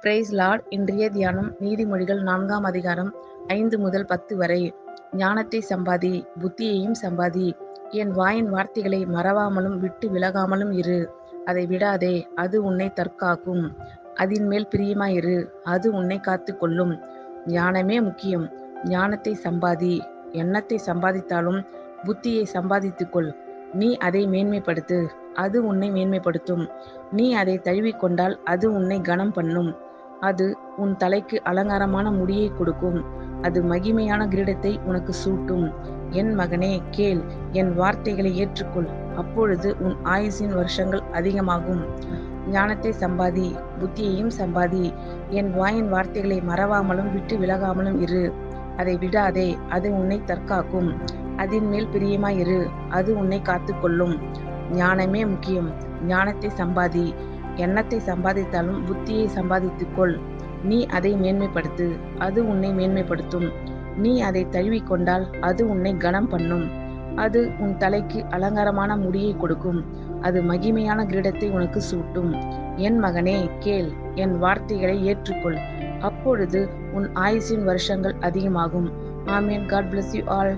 Price Lord. இன்றைய தியானம் நீதிமொழிகள் 4ஆம் அதிகாரம் 5 முதல் 10 வரை. ஞானத்தை சம்பாதி, புத்தியையும் சம்பாதி. என் வாயின் வார்த்தைகளை மறவாமலும் விட்டு விலகாமலும் இரு. அதை விடாதே, அது உன்னை தற்காக்கும். அதின் மேல் பிரியமாயிரு, அது உன்னை காத்துக்கொள்ளும். ஞானமே முக்கியம். ஞானத்தை சம்பாதி. எண்ணத்தை சம்பாதித்தாலும் புத்தியை சம்பாதித்துக்கொள். நீ அதை மேன்மைப்படுத்து, அது உன்னை மேன்மைப்படுத்தும். நீ அதை தழுவிக்கொண்டால் அது உன்னை கனம் பண்ணும். அது உன் தலைக்கு அலங்காரமான முடியை கொடுக்கும். அது மகிமையான கிரீடத்தை உனக்கு சூட்டும். என் மகனே, கேள், என் வார்த்தைகளை ஏற்றுக்கொள். அப்பொழுது உன் ஆயுசின் வருஷங்கள் அதிகமாகும். ஞானத்தை சம்பாதி, புத்தியையும் சம்பாதி. என் வாயின் வார்த்தைகளை மறவாமலும் விட்டு விலகாமலும் இரு. அதை விடாதே, அது உன்னை தற்காக்கும். அதின் மேல் பிரியமாயிரு, அது உன்னை காத்துக்கொள்ளும். ஞானமே முக்கியம். ஞானத்தை சம்பாதி. எண்ணத்தை சம்பாதித்தாலும் புத்தியை சம்பாதித்துக்கொள். நீ அதை மேன்மைப்படுத்து, அது உன்னை மேன்மைப்படுத்தும். நீ அதை தழுவிக்கொண்டால் அது உன்னை கனம் பண்ணும். அது உன் தலைக்கு அலங்காரமான முடியை கொடுக்கும். அது மகிமையான கிரீடத்தை உனக்கு சூட்டும். என் மகனே, கேள், என் வார்த்தைகளை ஏற்றுக்கொள். அப்பொழுது உன் ஆயுசின் வருஷங்கள் அதிகமாகும். ஆமென். God bless you all.